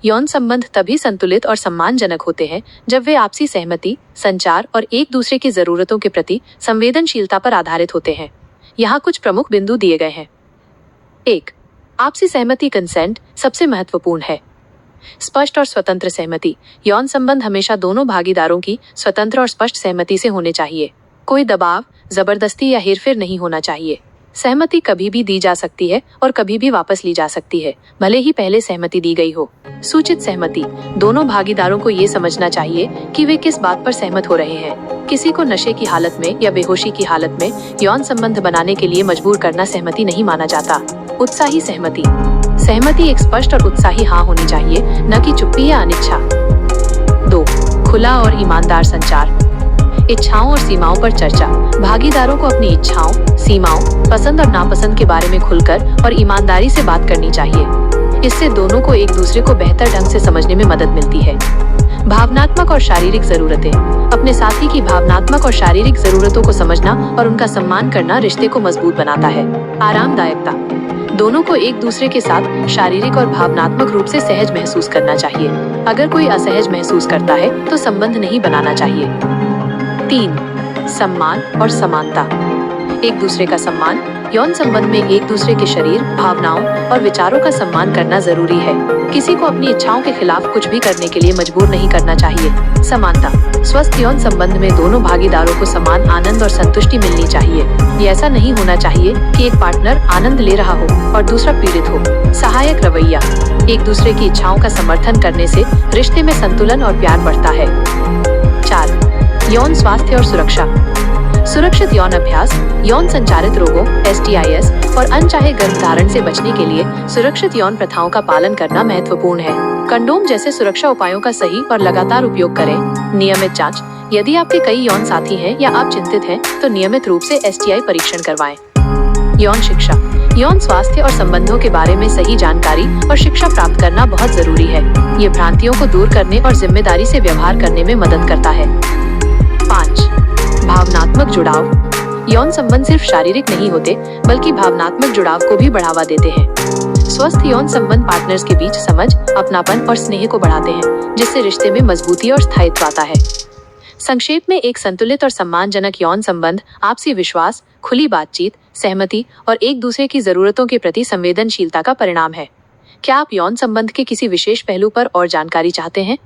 यौन संबंध तभी संतुलित और सम्मानजनक होते हैं जब वे आपसी सहमति, संचार और एक दूसरे की जरूरतों के प्रति संवेदनशीलता पर आधारित होते हैं। यहाँ कुछ प्रमुख बिंदु दिए गए हैं। 1. आपसी सहमति कंसेंट सबसे महत्वपूर्ण है। स्पष्ट और स्वतंत्र सहमति। यौन संबंध हमेशा दोनों भागीदारों की स्वतंत्र और स्पष्ट सहमति से होने चाहिए। कोई दबाव, जबरदस्ती या हेरफेर नहीं होना चाहिए। सहमति कभी भी दी जा सकती है और कभी भी वापस ली जा सकती है, भले ही पहले सहमति दी गई हो। सूचित सहमति। दोनों भागीदारों को ये समझना चाहिए कि वे किस बात पर सहमत हो रहे हैं। किसी को नशे की हालत में या बेहोशी की हालत में यौन संबंध बनाने के लिए मजबूर करना सहमति नहीं माना जाता। उत्साही सहमति। सहमति एक स्पष्ट और उत्साही हाँ होनी चाहिए, न कि चुप्पी या अनिच्छा। 2. खुला और ईमानदार संचार। इच्छाओं और सीमाओं पर चर्चा। भागीदारों को अपनी इच्छाओं, सीमाओं, पसंद और नापसंद के बारे में खुलकर और ईमानदारी से बात करनी चाहिए। इससे दोनों को एक दूसरे को बेहतर ढंग से समझने में मदद मिलती है। भावनात्मक और शारीरिक जरूरतें। अपने साथी की भावनात्मक और शारीरिक जरूरतों को समझना और उनका सम्मान करना रिश्ते को मजबूत बनाता है। आरामदायकता। दोनों को एक दूसरे के साथ शारीरिक और भावनात्मक रूप से सहज महसूस करना चाहिए। अगर कोई असहज महसूस करता है तो संबंध नहीं बनाना चाहिए। 3. सम्मान और समानता। एक दूसरे का सम्मान। यौन संबंध में एक दूसरे के शरीर, भावनाओं और विचारों का सम्मान करना जरूरी है। किसी को अपनी इच्छाओं के खिलाफ कुछ भी करने के लिए मजबूर नहीं करना चाहिए। समानता। स्वस्थ यौन संबंध में दोनों भागीदारों को समान आनंद और संतुष्टि मिलनी चाहिए। ये ऐसा नहीं होना चाहिए कि एक पार्टनर आनंद ले रहा हो और दूसरा पीड़ित हो। सहायक रवैया। एक दूसरे की इच्छाओं का समर्थन करने से रिश्ते में संतुलन और प्यार बढ़ता है। 4. यौन स्वास्थ्य और सुरक्षा। सुरक्षित यौन अभ्यास। यौन संचारित रोगों, STIs और अनचाहे गर्भधारण से बचने के लिए सुरक्षित यौन प्रथाओं का पालन करना महत्वपूर्ण है। कंडोम जैसे सुरक्षा उपायों का सही और लगातार उपयोग करें। नियमित जांच। यदि आपके कई यौन साथी हैं या आप चिंतित हैं, तो नियमित रूप से STI परीक्षण करवाएं। यौन शिक्षा। यौन स्वास्थ्य और संबंधों के बारे में सही जानकारी और शिक्षा प्राप्त करना बहुत जरूरी है। ये भ्रांतियों को दूर करने और जिम्मेदारी से व्यवहार करने में मदद करता है। 5. भावनात्मक जुड़ाव। यौन संबंध सिर्फ शारीरिक नहीं होते, बल्कि भावनात्मक जुड़ाव को भी बढ़ावा देते हैं। स्वस्थ यौन संबंध पार्टनर्स के बीच समझ, अपनापन और स्नेह को बढ़ाते हैं, जिससे रिश्ते में मजबूती और स्थायित्व आता है। संक्षेप में, एक संतुलित और सम्मानजनक यौन संबंध आपसी विश्वास, खुली बातचीत, सहमति और एक दूसरे की जरूरतों के प्रति संवेदनशीलता का परिणाम है। क्या आप यौन संबंध के किसी विशेष पहलू पर और जानकारी चाहते हैं?